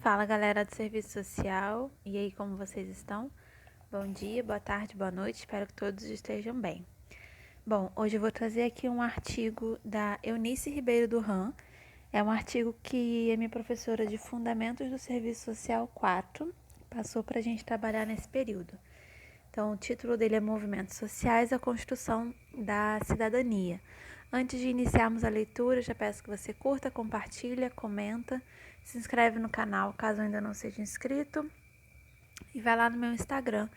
Fala galera do serviço social, e aí como vocês estão? Bom dia, boa tarde, boa noite, espero que todos estejam bem. Bom, hoje eu vou trazer aqui um artigo da Eunice Ribeiro do RAM. É um artigo que a minha professora de Fundamentos do Serviço Social 4 passou para a gente trabalhar nesse período. Então, o título dele é Movimentos Sociais, a Construção da Cidadania. Antes de iniciarmos a leitura, já peço que você curta, compartilha, comenta, se inscreve no canal caso ainda não seja inscrito e vai lá no meu Instagram,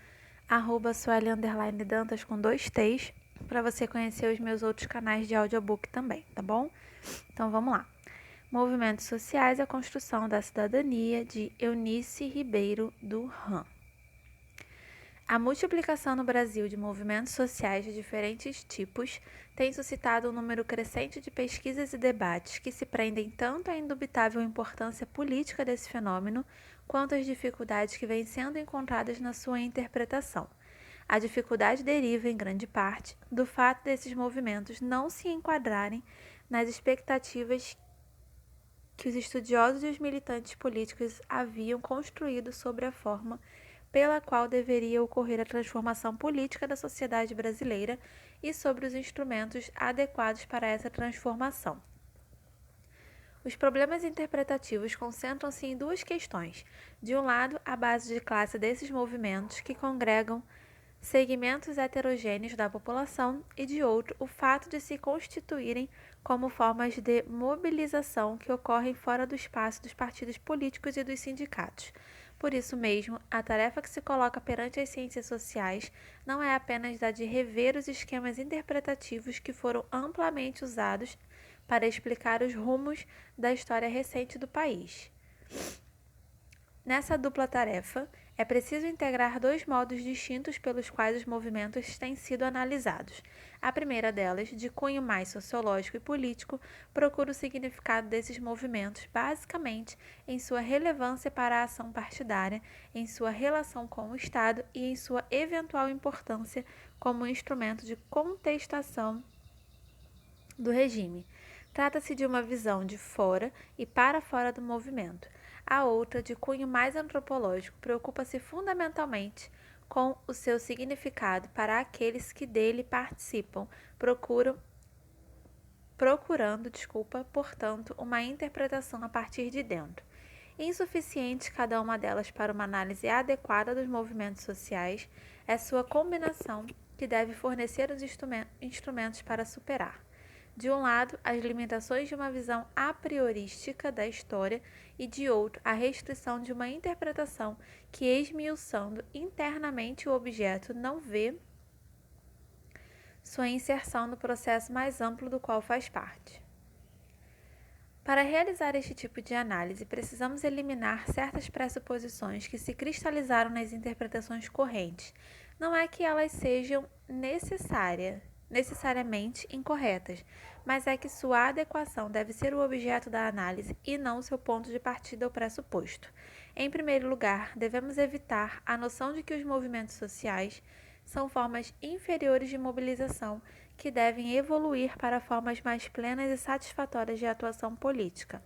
@sueli_dantas com 2 T's, para você conhecer os meus outros canais de audiobook também, tá bom? Então vamos lá. Movimentos Sociais, a Construção da Cidadania, de Eunice Ribeiro do RAM. A multiplicação no Brasil de movimentos sociais de diferentes tipos tem suscitado um número crescente de pesquisas e debates que se prendem tanto à indubitável importância política desse fenômeno, quanto às dificuldades que vêm sendo encontradas na sua interpretação. A dificuldade deriva, em grande parte, do fato desses movimentos não se enquadrarem nas expectativas que os estudiosos e os militantes políticos haviam construído sobre a forma pela qual deveria ocorrer a transformação política da sociedade brasileira e sobre os instrumentos adequados para essa transformação. Os problemas interpretativos concentram-se em duas questões. De um lado, a base de classe desses movimentos que congregam segmentos heterogêneos da população e, de outro, o fato de se constituírem como formas de mobilização que ocorrem fora do espaço dos partidos políticos e dos sindicatos. Por isso mesmo, a tarefa que se coloca perante as ciências sociais não é apenas a de rever os esquemas interpretativos que foram amplamente usados para explicar os rumos da história recente do país. Nessa dupla tarefa, é preciso integrar dois modos distintos pelos quais os movimentos têm sido analisados. A primeira delas, de cunho mais sociológico e político, procura o significado desses movimentos basicamente em sua relevância para a ação partidária, em sua relação com o Estado e em sua eventual importância como instrumento de contestação do regime. Trata-se de uma visão de fora e para fora do movimento. A outra, de cunho mais antropológico, preocupa-se fundamentalmente com o seu significado para aqueles que dele participam, procurando, portanto, uma interpretação a partir de dentro. Insuficiente cada uma delas para uma análise adequada dos movimentos sociais, é sua combinação que deve fornecer os instrumentos para superar. De um lado, as limitações de uma visão a priorística da história e, de outro, a restrição de uma interpretação que, esmiuçando internamente o objeto, não vê sua inserção no processo mais amplo do qual faz parte. Para realizar este tipo de análise, precisamos eliminar certas pressuposições que se cristalizaram nas interpretações correntes. Não é que elas sejam necessariamente incorretas, mas é que sua adequação deve ser o objeto da análise e não seu ponto de partida ou pressuposto. Em primeiro lugar, devemos evitar a noção de que os movimentos sociais são formas inferiores de mobilização que devem evoluir para formas mais plenas e satisfatórias de atuação política,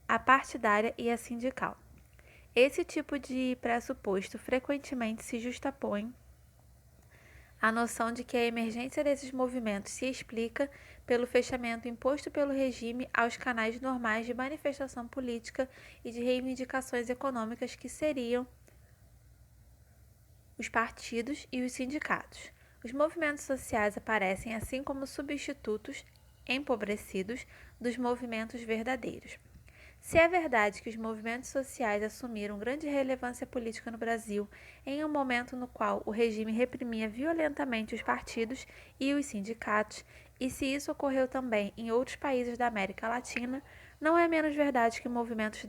a partidária e a sindical. Esse tipo de pressuposto frequentemente se justapõe à noção de que a emergência desses movimentos se explica pelo fechamento imposto pelo regime aos canais normais de manifestação política e de reivindicações econômicas que seriam os partidos e os sindicatos. Os movimentos sociais aparecem assim como substitutos empobrecidos dos movimentos verdadeiros. Se é verdade que os movimentos sociais assumiram grande relevância política no Brasil em um momento no qual o regime reprimia violentamente os partidos e os sindicatos, e se isso ocorreu também em outros países da América Latina, não é menos verdade que movimentos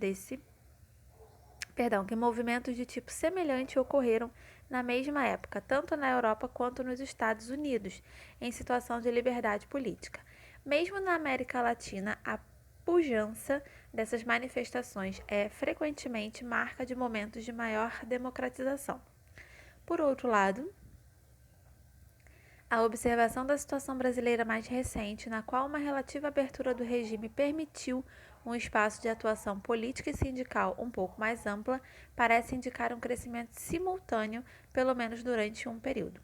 de tipo semelhante ocorreram na mesma época, tanto na Europa quanto nos Estados Unidos, em situação de liberdade política. Mesmo na América Latina, a pujança dessas manifestações é frequentemente marca de momentos de maior democratização. Por outro lado, a observação da situação brasileira mais recente, na qual uma relativa abertura do regime permitiu um espaço de atuação política e sindical um pouco mais ampla parece indicar um crescimento simultâneo, pelo menos durante um período,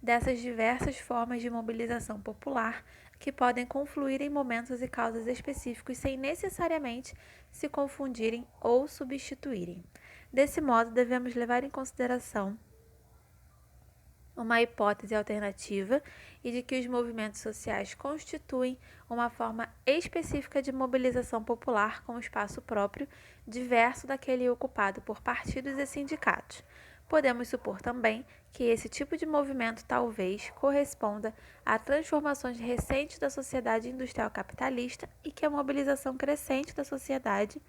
dessas diversas formas de mobilização popular que podem confluir em momentos e causas específicos sem necessariamente se confundirem ou substituírem. Desse modo, devemos levar em consideração uma hipótese alternativa e de que os movimentos sociais constituem uma forma específica de mobilização popular com espaço próprio, diverso daquele ocupado por partidos e sindicatos. Podemos supor também que esse tipo de movimento talvez corresponda a transformações recentes da sociedade industrial capitalista e que a mobilização crescente da sociedade,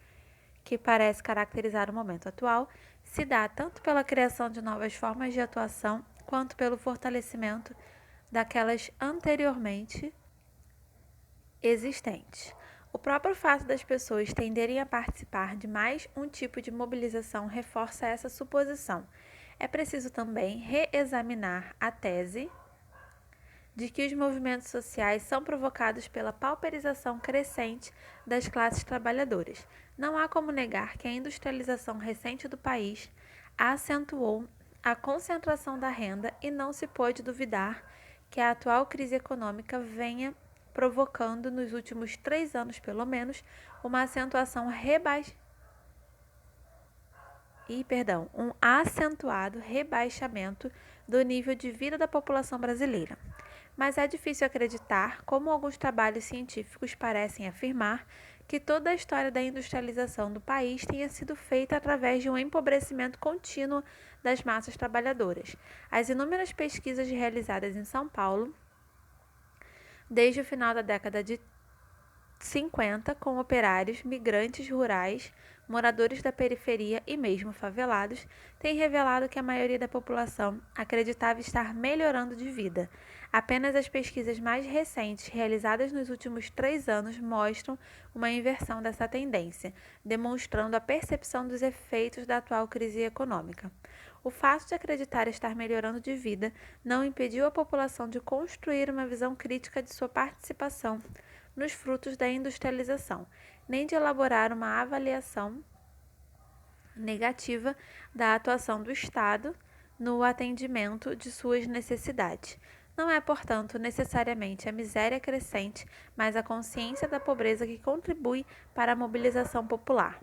que parece caracterizar o momento atual, se dá tanto pela criação de novas formas de atuação quanto pelo fortalecimento daquelas anteriormente existentes. O próprio fato das pessoas tenderem a participar de mais um tipo de mobilização reforça essa suposição. É preciso também reexaminar a tese de que os movimentos sociais são provocados pela pauperização crescente das classes trabalhadoras. Não há como negar que a industrialização recente do país acentuou a concentração da renda e não se pode duvidar que a atual crise econômica venha provocando, nos últimos 3 anos pelo menos, uma acentuação um acentuado rebaixamento do nível de vida da população brasileira. Mas é difícil acreditar, como alguns trabalhos científicos parecem afirmar, que toda a história da industrialização do país tenha sido feita através de um empobrecimento contínuo das massas trabalhadoras. As inúmeras pesquisas realizadas em São Paulo, desde o final da década de 50, com operários, migrantes rurais, moradores da periferia e mesmo favelados, têm revelado que a maioria da população acreditava estar melhorando de vida. Apenas as pesquisas mais recentes, realizadas nos últimos 3 anos, mostram uma inversão dessa tendência, demonstrando a percepção dos efeitos da atual crise econômica. O fato de acreditar estar melhorando de vida não impediu a população de construir uma visão crítica de sua participação nos frutos da industrialização, nem de elaborar uma avaliação negativa da atuação do Estado no atendimento de suas necessidades. Não é, portanto, necessariamente a miséria crescente, mas a consciência da pobreza que contribui para a mobilização popular.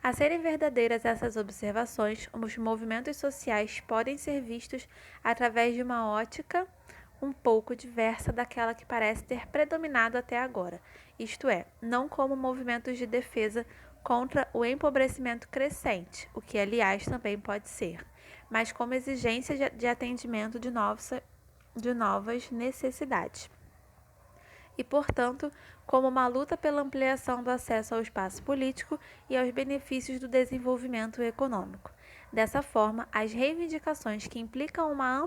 A serem verdadeiras essas observações, os movimentos sociais podem ser vistos através de uma ótica um pouco diversa daquela que parece ter predominado até agora, isto é, não como movimentos de defesa contra o empobrecimento crescente, o que aliás também pode ser, mas como exigência de atendimento de novas necessidades. E, portanto, como uma luta pela ampliação do acesso ao espaço político e aos benefícios do desenvolvimento econômico. Dessa forma, as reivindicações que implicam uma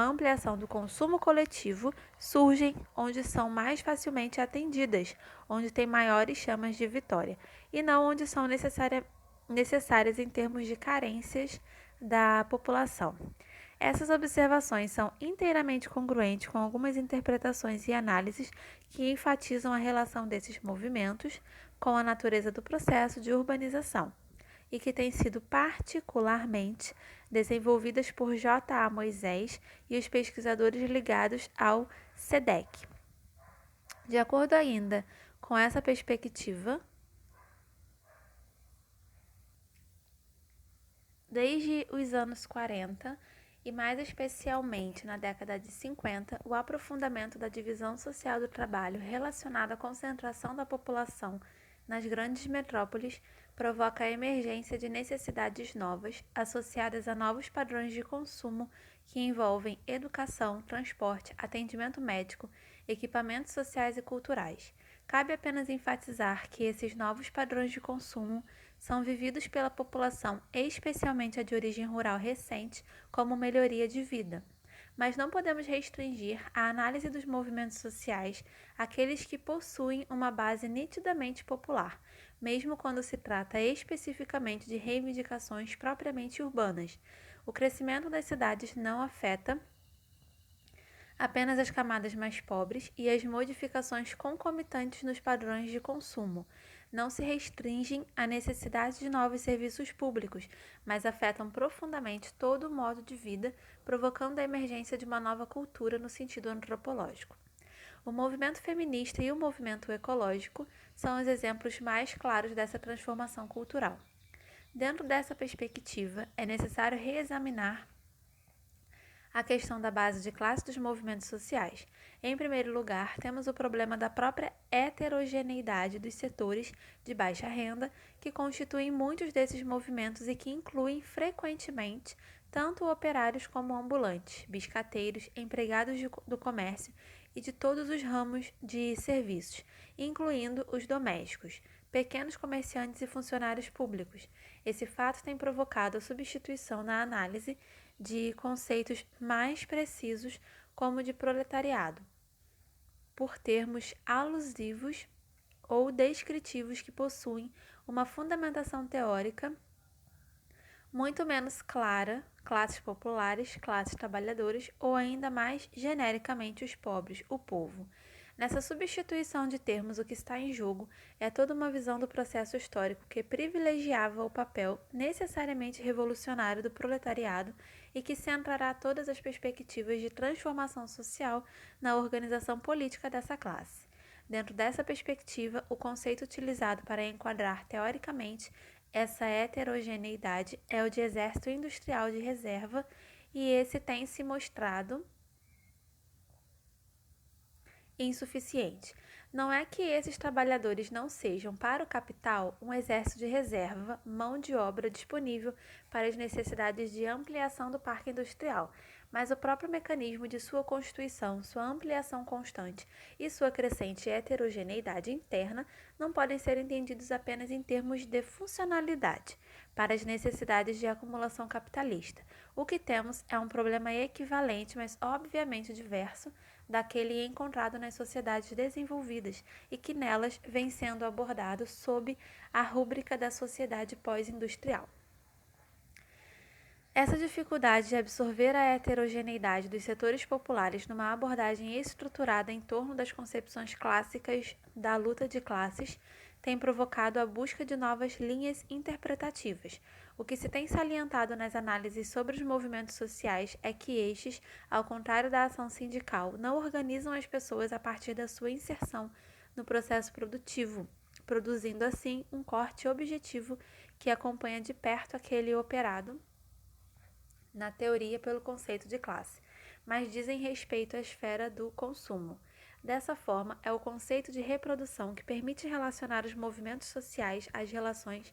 ampliação do consumo coletivo surgem onde são mais facilmente atendidas, onde tem maiores chances de vitória, e não onde são necessárias em termos de carências da população. Essas observações são inteiramente congruentes com algumas interpretações e análises que enfatizam a relação desses movimentos com a natureza do processo de urbanização e que têm sido particularmente desenvolvidas por J. A. Moisés e os pesquisadores ligados ao SEDEC. De acordo ainda com essa perspectiva, desde os anos 40, e mais especialmente na década de 50, o aprofundamento da divisão social do trabalho relacionado à concentração da população nas grandes metrópoles provoca a emergência de necessidades novas, associadas a novos padrões de consumo que envolvem educação, transporte, atendimento médico, equipamentos sociais e culturais. Cabe apenas enfatizar que esses novos padrões de consumo são vividos pela população, especialmente a de origem rural recente, como melhoria de vida. Mas não podemos restringir a análise dos movimentos sociais àqueles que possuem uma base nitidamente popular, mesmo quando se trata especificamente de reivindicações propriamente urbanas. O crescimento das cidades não afeta apenas as camadas mais pobres e as modificações concomitantes nos padrões de consumo não se restringem à necessidade de novos serviços públicos, mas afetam profundamente todo o modo de vida, provocando a emergência de uma nova cultura no sentido antropológico. O movimento feminista e o movimento ecológico são os exemplos mais claros dessa transformação cultural. Dentro dessa perspectiva, é necessário reexaminar a questão da base de classe dos movimentos sociais. Em primeiro lugar, temos o problema da própria heterogeneidade dos setores de baixa renda, que constituem muitos desses movimentos e que incluem frequentemente tanto operários como ambulantes, biscateiros, empregados do comércio e de todos os ramos de serviços, incluindo os domésticos, pequenos comerciantes e funcionários públicos. Esse fato tem provocado a substituição na análise de conceitos mais precisos, como de proletariado, por termos alusivos ou descritivos que possuem uma fundamentação teórica muito menos clara, classes populares, classes trabalhadoras ou ainda mais genericamente os pobres, o povo. Nessa substituição de termos, o que está em jogo é toda uma visão do processo histórico que privilegiava o papel necessariamente revolucionário do proletariado e que centrará todas as perspectivas de transformação social na organização política dessa classe. Dentro dessa perspectiva, o conceito utilizado para enquadrar teoricamente essa heterogeneidade é o de exército industrial de reserva, e esse tem se mostrado insuficiente. Não é que esses trabalhadores não sejam, para o capital, um exército de reserva, mão de obra disponível para as necessidades de ampliação do parque industrial, mas o próprio mecanismo de sua constituição, sua ampliação constante e sua crescente heterogeneidade interna não podem ser entendidos apenas em termos de funcionalidade para as necessidades de acumulação capitalista. O que temos é um problema equivalente, mas obviamente diverso, daquele encontrado nas sociedades desenvolvidas e que nelas vem sendo abordado sob a rúbrica da sociedade pós-industrial. Essa dificuldade de absorver a heterogeneidade dos setores populares numa abordagem estruturada em torno das concepções clássicas da luta de classes tem provocado a busca de novas linhas interpretativas. O que se tem salientado nas análises sobre os movimentos sociais é que estes, ao contrário da ação sindical, não organizam as pessoas a partir da sua inserção no processo produtivo, produzindo assim um corte objetivo que acompanha de perto aquele operado na teoria pelo conceito de classe, mas dizem respeito à esfera do consumo. Dessa forma, é o conceito de reprodução que permite relacionar os movimentos sociais às relações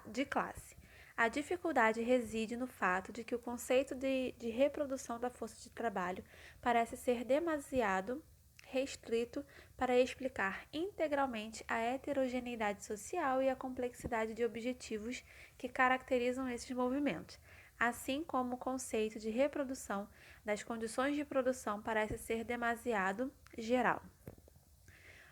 de classe. A dificuldade reside no fato de que o conceito de reprodução da força de trabalho parece ser demasiado restrito para explicar integralmente a heterogeneidade social e a complexidade de objetivos que caracterizam esses movimentos, assim como o conceito de reprodução das condições de produção parece ser demasiado geral.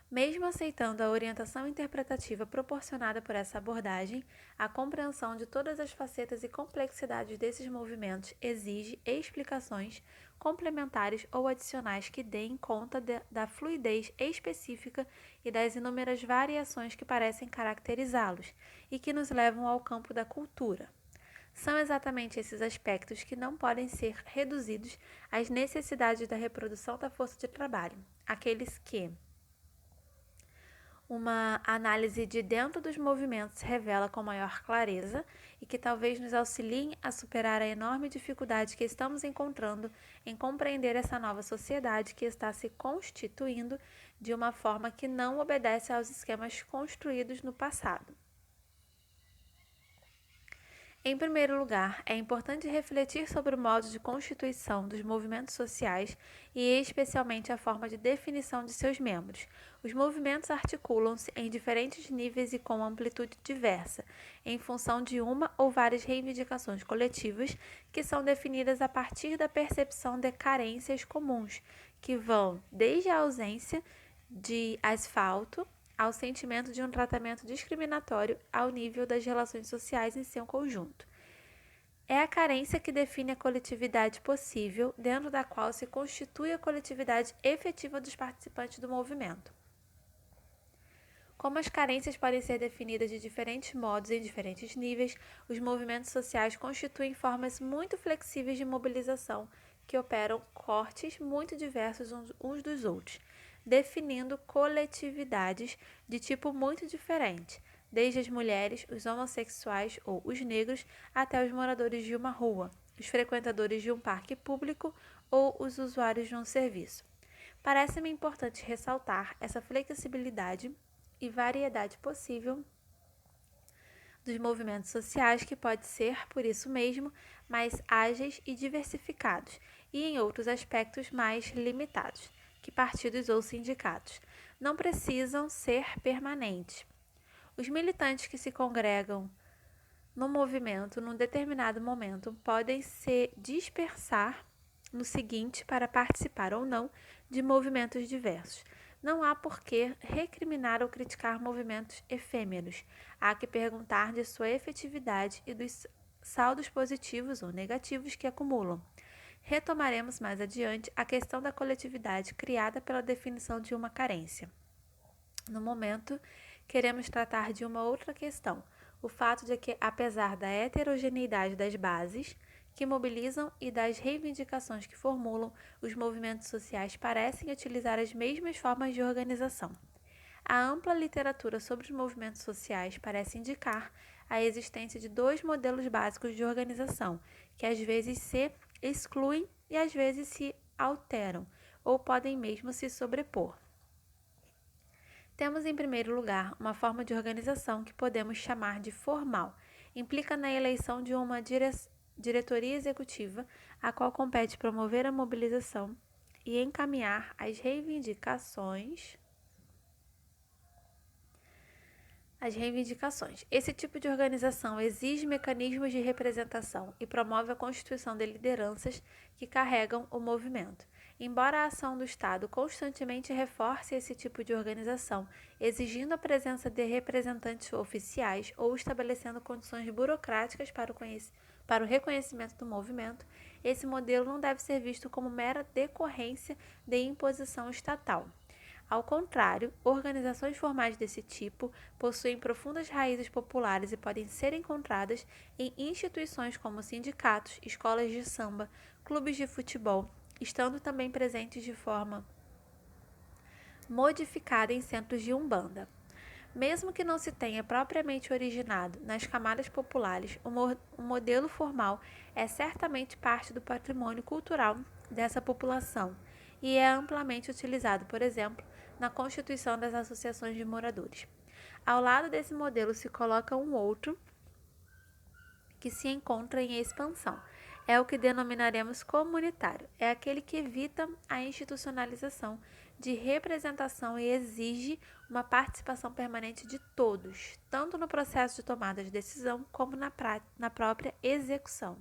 Mesmo aceitando a orientação interpretativa proporcionada por essa abordagem, a compreensão de todas as facetas e complexidades desses movimentos exige explicações complementares ou adicionais que deem conta da fluidez específica e das inúmeras variações que parecem caracterizá-los e que nos levam ao campo da cultura. São exatamente esses aspectos que não podem ser reduzidos às necessidades da reprodução da força de trabalho, aqueles que uma análise de dentro dos movimentos revela com maior clareza e que talvez nos auxiliem a superar a enorme dificuldade que estamos encontrando em compreender essa nova sociedade que está se constituindo de uma forma que não obedece aos esquemas construídos no passado. Em primeiro lugar, é importante refletir sobre o modo de constituição dos movimentos sociais e especialmente a forma de definição de seus membros. Os movimentos articulam-se em diferentes níveis e com amplitude diversa, em função de uma ou várias reivindicações coletivas que são definidas a partir da percepção de carências comuns, que vão desde a ausência de asfalto ao sentimento de um tratamento discriminatório ao nível das relações sociais em seu conjunto. É a carência que define a coletividade possível, dentro da qual se constitui a coletividade efetiva dos participantes do movimento. Como as carências podem ser definidas de diferentes modos em diferentes níveis, os movimentos sociais constituem formas muito flexíveis de mobilização que operam cortes muito diversos uns dos outros, definindo coletividades de tipo muito diferente, desde as mulheres, os homossexuais ou os negros, até os moradores de uma rua, os frequentadores de um parque público ou os usuários de um serviço. Parece-me importante ressaltar essa flexibilidade e variedade possível dos movimentos sociais, que pode ser, por isso mesmo, mais ágeis e diversificados, e em outros aspectos mais limitados, que partidos ou sindicatos. Não precisam ser permanentes. Os militantes que se congregam no movimento num determinado momento podem se dispersar no seguinte para participar ou não de movimentos diversos. Não há por que recriminar ou criticar movimentos efêmeros. Há que perguntar de sua efetividade e dos saldos positivos ou negativos que acumulam. Retomaremos mais adiante a questão da coletividade criada pela definição de uma carência. No momento, queremos tratar de uma outra questão, o fato de que, apesar da heterogeneidade das bases que mobilizam e das reivindicações que formulam, os movimentos sociais parecem utilizar as mesmas formas de organização. A ampla literatura sobre os movimentos sociais parece indicar a existência de dois modelos básicos de organização, que às vezes se excluem e às vezes se alteram, ou podem mesmo se sobrepor. Temos, em primeiro lugar, uma forma de organização que podemos chamar de formal. Implica na eleição de uma diretoria executiva, a qual compete promover a mobilização e encaminhar as reivindicações. Esse tipo de organização exige mecanismos de representação e promove a constituição de lideranças que carregam o movimento. Embora a ação do Estado constantemente reforce esse tipo de organização, exigindo a presença de representantes oficiais ou estabelecendo condições burocráticas para o reconhecimento do movimento, esse modelo não deve ser visto como mera decorrência de imposição estatal. Ao contrário, organizações formais desse tipo possuem profundas raízes populares e podem ser encontradas em instituições como sindicatos, escolas de samba, clubes de futebol, estando também presentes de forma modificada em centros de umbanda. Mesmo que não se tenha propriamente originado nas camadas populares, o modelo formal é certamente parte do patrimônio cultural dessa população e é amplamente utilizado, por exemplo, na constituição das associações de moradores. Ao lado desse modelo se coloca um outro que se encontra em expansão. É o que denominaremos comunitário. É aquele que evita a institucionalização de representação e exige uma participação permanente de todos, tanto no processo de tomada de decisão como na própria execução.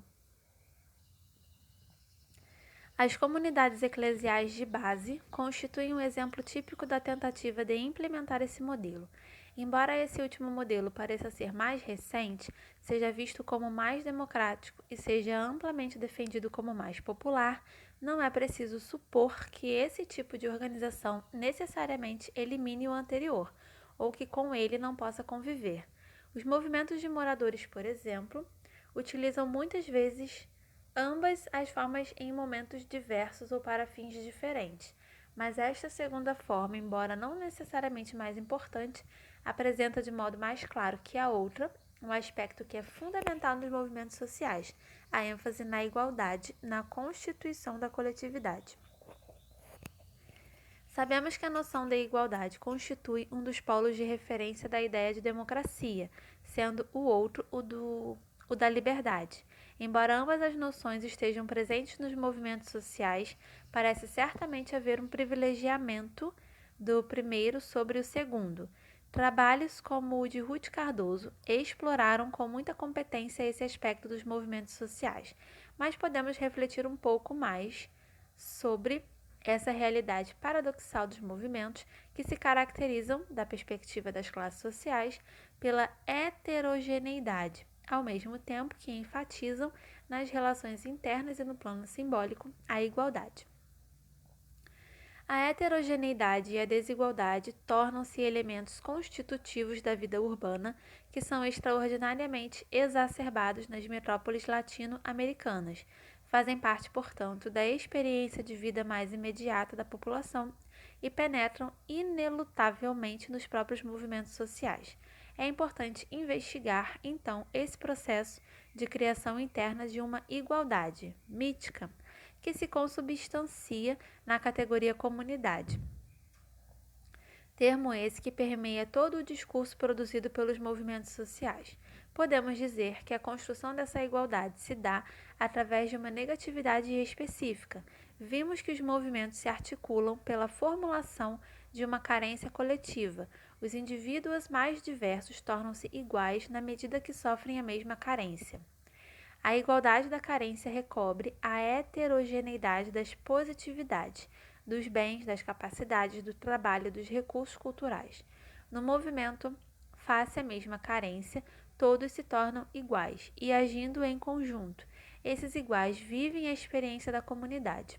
As comunidades eclesiais de base constituem um exemplo típico da tentativa de implementar esse modelo. Embora esse último modelo pareça ser mais recente, seja visto como mais democrático e seja amplamente defendido como mais popular, não é preciso supor que esse tipo de organização necessariamente elimine o anterior, ou que com ele não possa conviver. Os movimentos de moradores, por exemplo, utilizam muitas vezes ambas as formas em momentos diversos ou para fins diferentes, mas esta segunda forma, embora não necessariamente mais importante, apresenta de modo mais claro que a outra um aspecto que é fundamental nos movimentos sociais, a ênfase na igualdade na constituição da coletividade. Sabemos que a noção da igualdade constitui um dos polos de referência da ideia de democracia, sendo o outro o da liberdade. Embora ambas as noções estejam presentes nos movimentos sociais, parece certamente haver um privilegiamento do primeiro sobre o segundo. Trabalhos como o de Ruth Cardoso exploraram com muita competência esse aspecto dos movimentos sociais, mas podemos refletir um pouco mais sobre essa realidade paradoxal dos movimentos que se caracterizam, da perspectiva das classes sociais, pela heterogeneidade, ao mesmo tempo que enfatizam nas relações internas e no plano simbólico, a igualdade. A heterogeneidade e a desigualdade tornam-se elementos constitutivos da vida urbana que são extraordinariamente exacerbados nas metrópoles latino-americanas. Fazem parte, portanto, da experiência de vida mais imediata da população e penetram inelutavelmente nos próprios movimentos sociais. É importante investigar, então, esse processo de criação interna de uma igualdade mítica que se consubstancia na categoria comunidade. Termo esse que permeia todo o discurso produzido pelos movimentos sociais. Podemos dizer que a construção dessa igualdade se dá através de uma negatividade específica. Vimos que os movimentos se articulam pela formulação de uma carência coletiva. Os indivíduos mais diversos tornam-se iguais na medida que sofrem a mesma carência. A igualdade da carência recobre a heterogeneidade das positividades, dos bens, das capacidades, do trabalho, dos recursos culturais. No movimento, face à mesma carência, todos se tornam iguais e, agindo em conjunto, esses iguais vivem a experiência da comunidade.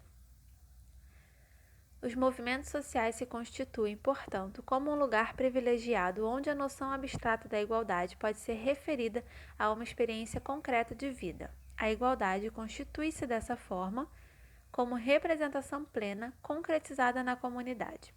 Os movimentos sociais se constituem, portanto, como um lugar privilegiado onde a noção abstrata da igualdade pode ser referida a uma experiência concreta de vida. A igualdade constitui-se dessa forma como representação plena, concretizada na comunidade.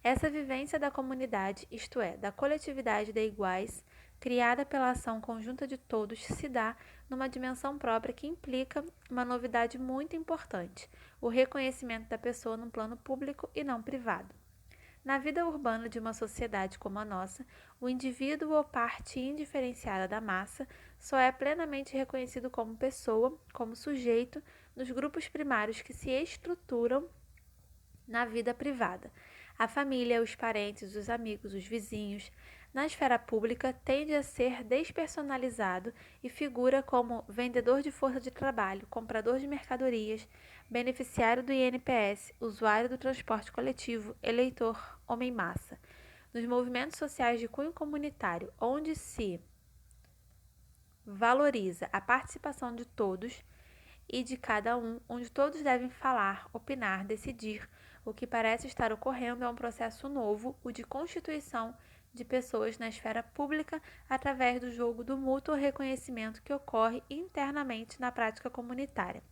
Essa vivência da comunidade, isto é, da coletividade de iguais, criada pela ação conjunta de todos, se dá numa dimensão própria que implica uma novidade muito importante, o reconhecimento da pessoa num plano público e não privado. Na vida urbana de uma sociedade como a nossa, o indivíduo ou parte indiferenciada da massa só é plenamente reconhecido como pessoa, como sujeito, nos grupos primários que se estruturam na vida privada. A família, os parentes, os amigos, os vizinhos. Na esfera pública, tende a ser despersonalizado e figura como vendedor de força de trabalho, comprador de mercadorias, beneficiário do INPS, usuário do transporte coletivo, eleitor, homem-massa. Nos movimentos sociais de cunho comunitário, onde se valoriza a participação de todos e de cada um, onde todos devem falar, opinar, decidir, o que parece estar ocorrendo é um processo novo, o de constituição de pessoas na esfera pública através do jogo do mútuo reconhecimento que ocorre internamente na prática comunitária.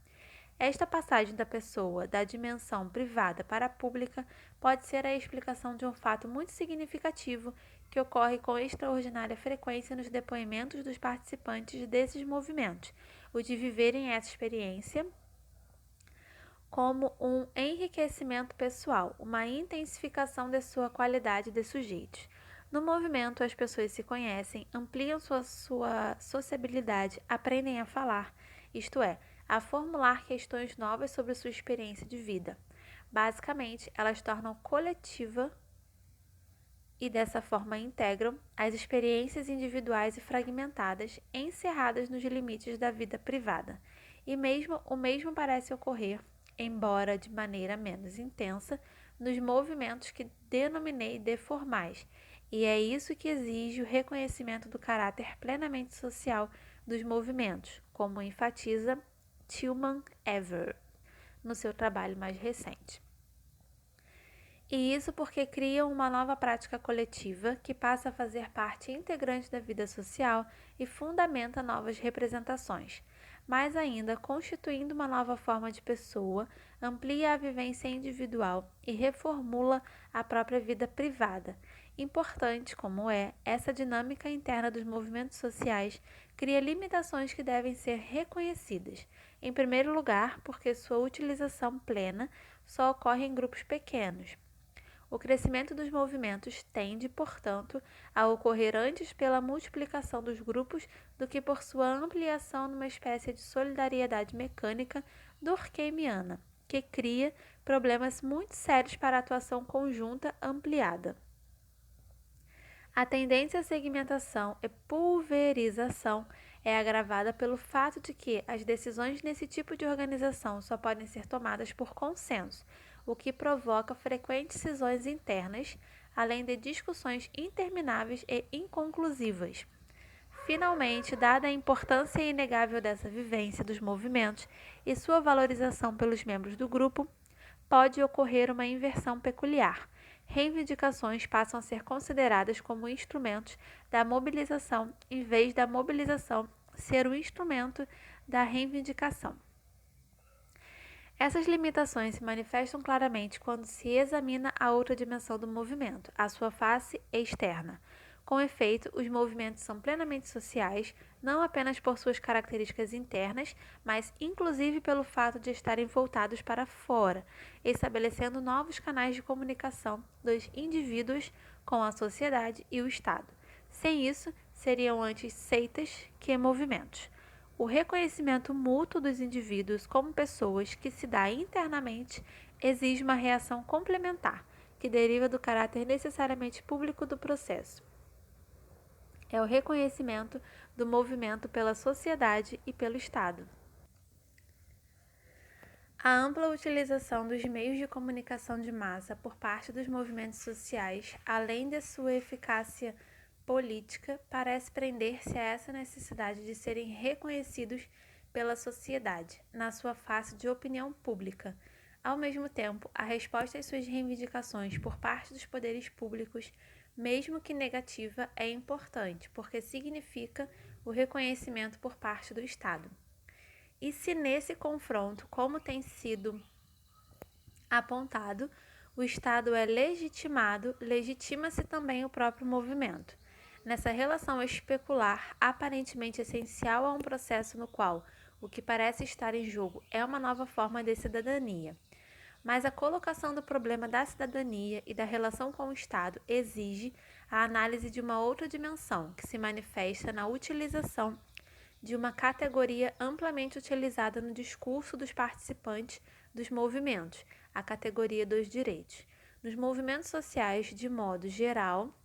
Esta passagem da pessoa da dimensão privada para a pública pode ser a explicação de um fato muito significativo que ocorre com extraordinária frequência nos depoimentos dos participantes desses movimentos, o de viverem essa experiência como um enriquecimento pessoal, uma intensificação de sua qualidade de sujeitos. No movimento, as pessoas se conhecem, ampliam sua sociabilidade, aprendem a falar, isto é, a formular questões novas sobre sua experiência de vida. Basicamente, elas tornam coletiva e dessa forma integram as experiências individuais e fragmentadas, encerradas nos limites da vida privada. E o mesmo parece ocorrer, embora de maneira menos intensa, nos movimentos que denominei deformais, e é isso que exige o reconhecimento do caráter plenamente social dos movimentos, como enfatiza Tillman Evers no seu trabalho mais recente. E isso porque criam uma nova prática coletiva que passa a fazer parte integrante da vida social e fundamenta novas representações. Mais ainda, constituindo uma nova forma de pessoa, amplia a vivência individual e reformula a própria vida privada. Importante como é, essa dinâmica interna dos movimentos sociais cria limitações que devem ser reconhecidas. Em primeiro lugar, porque sua utilização plena só ocorre em grupos pequenos. O crescimento dos movimentos tende, portanto, a ocorrer antes pela multiplicação dos grupos do que por sua ampliação numa espécie de solidariedade mecânica durkheimiana, que cria problemas muito sérios para a atuação conjunta ampliada. A tendência à segmentação e pulverização é agravada pelo fato de que as decisões nesse tipo de organização só podem ser tomadas por consenso, o que provoca frequentes cisões internas, além de discussões intermináveis e inconclusivas. Finalmente, dada a importância inegável dessa vivência dos movimentos e sua valorização pelos membros do grupo, pode ocorrer uma inversão peculiar. Reivindicações passam a ser consideradas como instrumentos da mobilização, em vez da mobilização ser o instrumento da reivindicação. Essas limitações se manifestam claramente quando se examina a outra dimensão do movimento, a sua face externa. Com efeito, os movimentos são plenamente sociais, não apenas por suas características internas, mas inclusive pelo fato de estarem voltados para fora, estabelecendo novos canais de comunicação dos indivíduos com a sociedade e o Estado. Sem isso, seriam antes seitas que movimentos. O reconhecimento mútuo dos indivíduos como pessoas que se dá internamente exige uma reação complementar, que deriva do caráter necessariamente público do processo. É o reconhecimento do movimento pela sociedade e pelo Estado. A ampla utilização dos meios de comunicação de massa por parte dos movimentos sociais, além de sua eficácia política, parece prender-se a essa necessidade de serem reconhecidos pela sociedade, na sua face de opinião pública. Ao mesmo tempo, a resposta às suas reivindicações por parte dos poderes públicos, mesmo que negativa, é importante, porque significa o reconhecimento por parte do Estado. E se nesse confronto, como tem sido apontado, o Estado é legitimado, legitima-se também o próprio movimento. Nessa relação especular, aparentemente essencial a um processo no qual o que parece estar em jogo é uma nova forma de cidadania. Mas a colocação do problema da cidadania e da relação com o Estado exige a análise de uma outra dimensão, que se manifesta na utilização de uma categoria amplamente utilizada no discurso dos participantes dos movimentos, a categoria dos direitos. Nos movimentos sociais, de modo geral,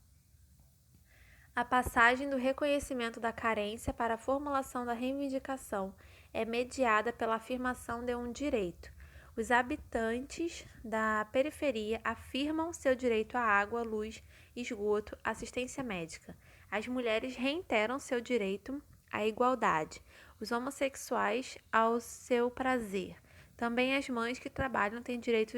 a passagem do reconhecimento da carência para a formulação da reivindicação é mediada pela afirmação de um direito. Os habitantes da periferia afirmam seu direito à água, luz, esgoto, assistência médica. As mulheres reiteram seu direito à igualdade. Os homossexuais ao seu prazer. Também as mães que trabalham têm direito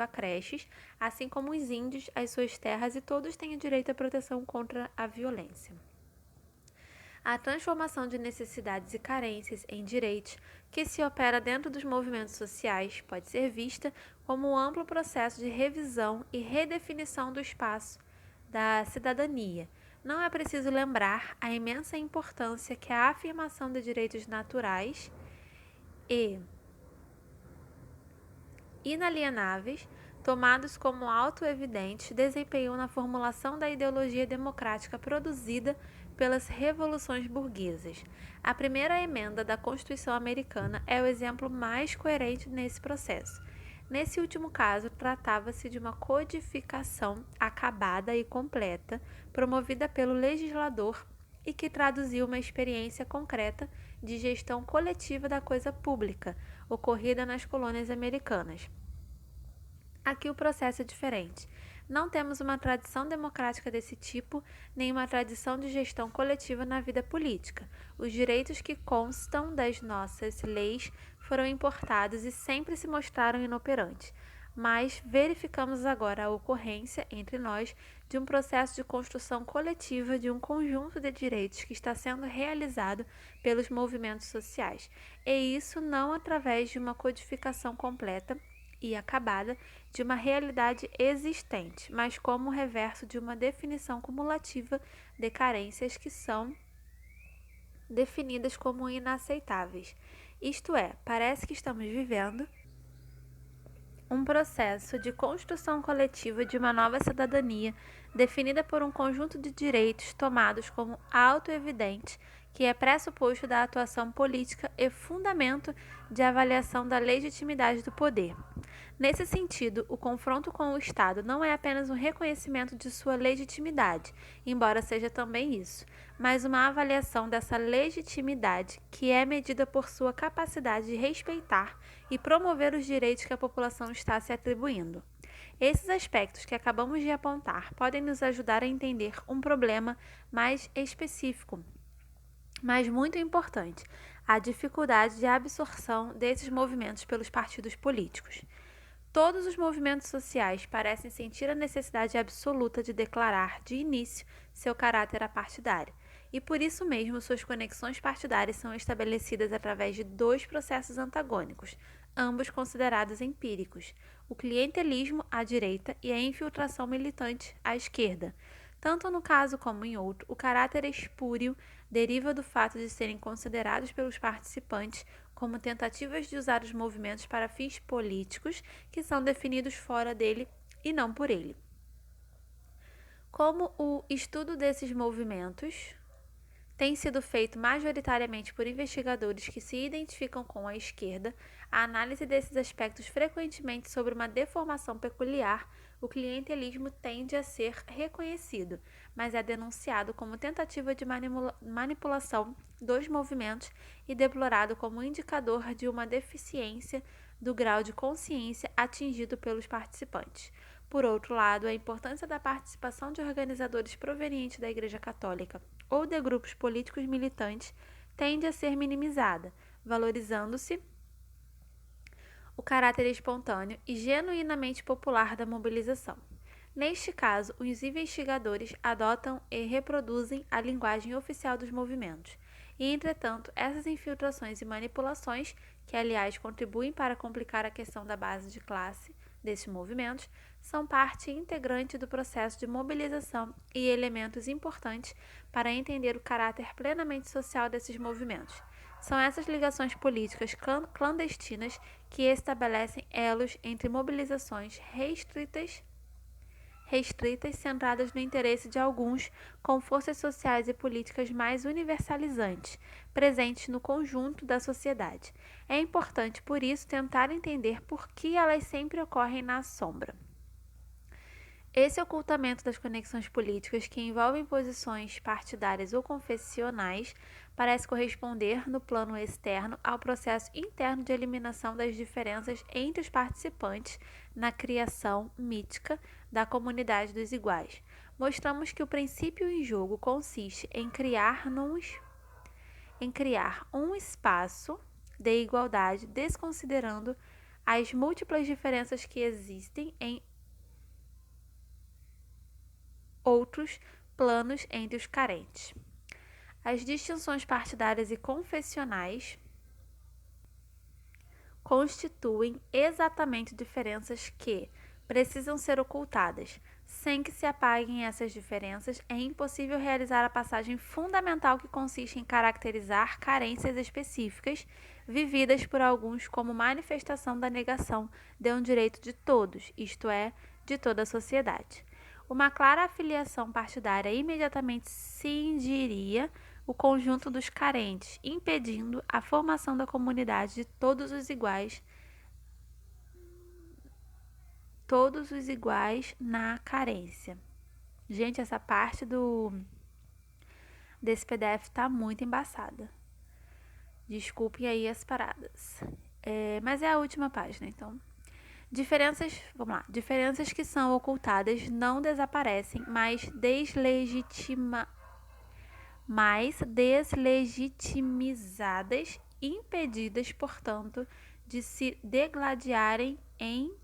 a creches, assim como os índios às suas terras, e todos têm direito à proteção contra a violência. A transformação de necessidades e carências em direitos, que se opera dentro dos movimentos sociais, pode ser vista como um amplo processo de revisão e redefinição do espaço da cidadania. Não é preciso lembrar a imensa importância que a afirmação de direitos naturais e inalienáveis, tomados como auto-evidentes, desempenhou na formulação da ideologia democrática produzida pelas revoluções burguesas. A primeira emenda da Constituição Americana é o exemplo mais coerente nesse processo. Nesse último caso, tratava-se de uma codificação acabada e completa, promovida pelo legislador e que traduziu uma experiência concreta de gestão coletiva da coisa pública, ocorrida nas colônias americanas. Aqui o processo é diferente. Não temos uma tradição democrática desse tipo, nem uma tradição de gestão coletiva na vida política. Os direitos que constam das nossas leis foram importados e sempre se mostraram inoperantes. Mas verificamos agora a ocorrência, entre nós, de um processo de construção coletiva de um conjunto de direitos que está sendo realizado pelos movimentos sociais, e isso não através de uma codificação completa e acabada de uma realidade existente, mas como reverso de uma definição cumulativa de carências que são definidas como inaceitáveis. Isto é, parece que estamos vivendo um processo de construção coletiva de uma nova cidadania definida por um conjunto de direitos tomados como auto-evidentes, que é pressuposto da atuação política e fundamento de avaliação da legitimidade do poder. Nesse sentido, o confronto com o Estado não é apenas um reconhecimento de sua legitimidade, embora seja também isso, mas uma avaliação dessa legitimidade que é medida por sua capacidade de respeitar e promover os direitos que a população está se atribuindo. Esses aspectos que acabamos de apontar podem nos ajudar a entender um problema mais específico, mas muito importante: a dificuldade de absorção desses movimentos pelos partidos políticos. Todos os movimentos sociais parecem sentir a necessidade absoluta de declarar, de início, seu caráter apartidário, e por isso mesmo suas conexões partidárias são estabelecidas através de dois processos antagônicos, ambos considerados empíricos: o clientelismo à direita e a infiltração militante à esquerda. Tanto no caso como em outro, o caráter espúrio deriva do fato de serem considerados pelos participantes como tentativas de usar os movimentos para fins políticos que são definidos fora dele e não por ele. Como o estudo desses movimentos tem sido feito majoritariamente por investigadores que se identificam com a esquerda, a análise desses aspectos frequentemente sobre uma deformação peculiar, o clientelismo tende a ser reconhecido, mas é denunciado como tentativa de manipulação dos movimentos e deplorado como indicador de uma deficiência do grau de consciência atingido pelos participantes. Por outro lado, a importância da participação de organizadores provenientes da Igreja Católica ou de grupos políticos militantes tende a ser minimizada, valorizando-se o caráter espontâneo e genuinamente popular da mobilização. Neste caso, os investigadores adotam e reproduzem a linguagem oficial dos movimentos, e, entretanto, essas infiltrações e manipulações, que aliás contribuem para complicar a questão da base de classe desses movimentos, são parte integrante do processo de mobilização e elementos importantes para entender o caráter plenamente social desses movimentos. São essas ligações políticas clandestinas que estabelecem elos entre mobilizações restritas centradas no interesse de alguns, com forças sociais e políticas mais universalizantes, presentes no conjunto da sociedade. É importante, por isso, tentar entender por que elas sempre ocorrem na sombra. Esse ocultamento das conexões políticas que envolvem posições partidárias ou confessionais parece corresponder, no plano externo, ao processo interno de eliminação das diferenças entre os participantes na criação mítica da comunidade dos iguais. Mostramos que o princípio em jogo consiste em criar um espaço de igualdade, desconsiderando as múltiplas diferenças que existem em outros planos entre os carentes. As distinções partidárias e confessionais constituem exatamente diferenças que precisam ser ocultadas. Sem que se apaguem essas diferenças, é impossível realizar a passagem fundamental que consiste em caracterizar carências específicas vividas por alguns como manifestação da negação de um direito de todos, isto é, de toda a sociedade. Uma clara afiliação partidária imediatamente cingiria o conjunto dos carentes, impedindo a formação da comunidade de todos os iguais na carência. Gente, essa parte desse PDF tá muito embaçada. Desculpem aí as paradas. Mas é a última página, então. Vamos lá. Diferenças que são ocultadas não desaparecem, mas deslegitimizadas, impedidas, portanto, de se degladiarem em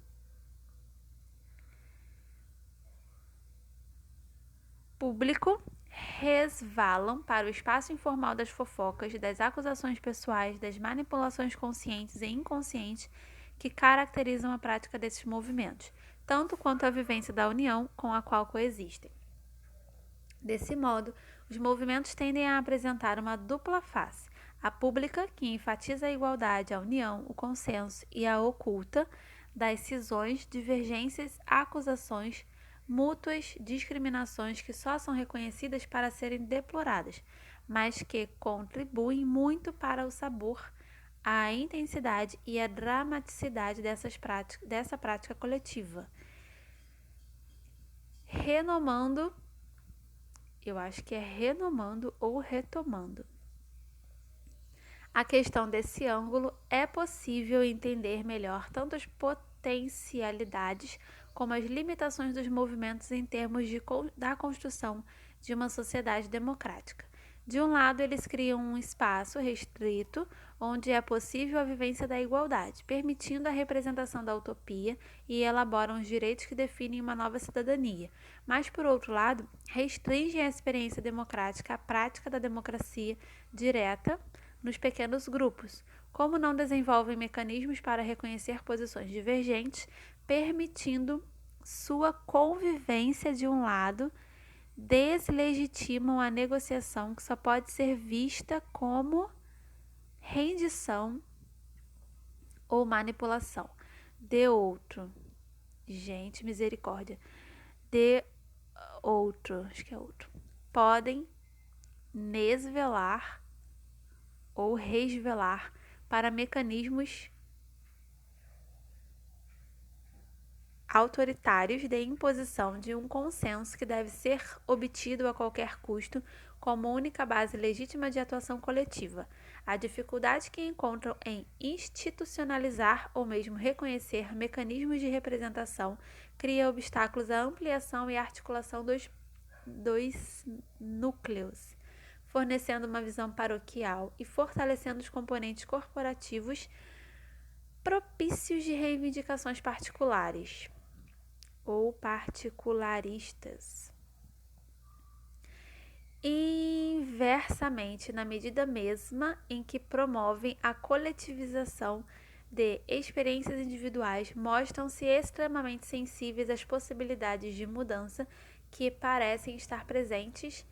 público, resvalam para o espaço informal das fofocas, das acusações pessoais, das manipulações conscientes e inconscientes que caracterizam a prática desses movimentos, tanto quanto a vivência da união com a qual coexistem. Desse modo, os movimentos tendem a apresentar uma dupla face: a pública, que enfatiza a igualdade, a união, o consenso, e a oculta, das cisões, divergências, acusações, mútuas discriminações que só são reconhecidas para serem deploradas, mas que contribuem muito para o sabor, a intensidade e a dramaticidade dessa prática coletiva. Renomando ou retomando a questão desse ângulo, é possível entender melhor tanto as potencialidades como as limitações dos movimentos em termos da construção de uma sociedade democrática. De um lado, eles criam um espaço restrito onde é possível a vivência da igualdade, permitindo a representação da utopia e elaboram os direitos que definem uma nova cidadania. Mas, por outro lado, restringem a experiência democrática à prática da democracia direta nos pequenos grupos, como não desenvolvem mecanismos para reconhecer posições divergentes, permitindo sua convivência de um lado, deslegitimam a negociação que só pode ser vista como rendição ou manipulação de outro. Gente, misericórdia. De outro, acho que é outro. Podem nesvelar ou resvelar para mecanismos autoritários de imposição de um consenso que deve ser obtido a qualquer custo como única base legítima de atuação coletiva. A dificuldade que encontram em institucionalizar ou mesmo reconhecer mecanismos de representação cria obstáculos à ampliação e articulação dos núcleos, fornecendo uma visão paroquial e fortalecendo os componentes corporativos propícios de reivindicações particulares ou particularistas. Inversamente, na medida mesma em que promovem a coletivização de experiências individuais, mostram-se extremamente sensíveis às possibilidades de mudança que parecem estar presentes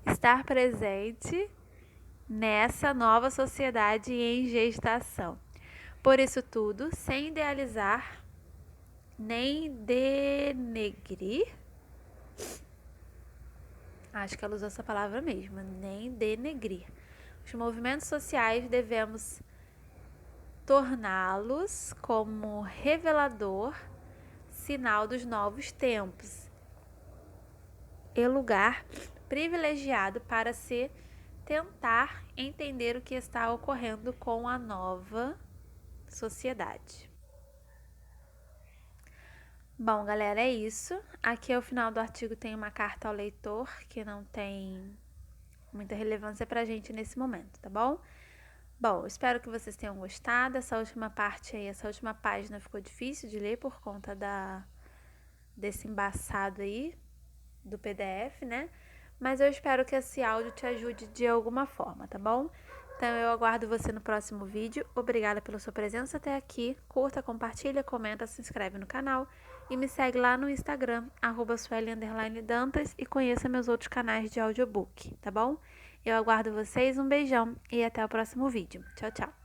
estar presente nessa nova sociedade em gestação. Por isso tudo, sem idealizar nem denegrir, acho que ela usou essa palavra mesmo, nem denegrir. Os movimentos sociais devemos torná-los como revelador sinal dos novos tempos e lugar privilegiado para se tentar entender o que está ocorrendo com a nova sociedade. Bom, galera, é isso. Aqui ao final do artigo tem uma carta ao leitor que não tem muita relevância pra gente nesse momento, tá bom? Bom, espero que vocês tenham gostado. Essa última parte aí, essa última página ficou difícil de ler por conta desse embaçado aí do PDF, né? Mas eu espero que esse áudio te ajude de alguma forma, tá bom? Então eu aguardo você no próximo vídeo. Obrigada pela sua presença até aqui. Curta, compartilha, comenta, se inscreve no canal e me segue lá no Instagram, @sueli_dantas, e conheça meus outros canais de audiobook, tá bom? Eu aguardo vocês, um beijão e até o próximo vídeo. Tchau, tchau!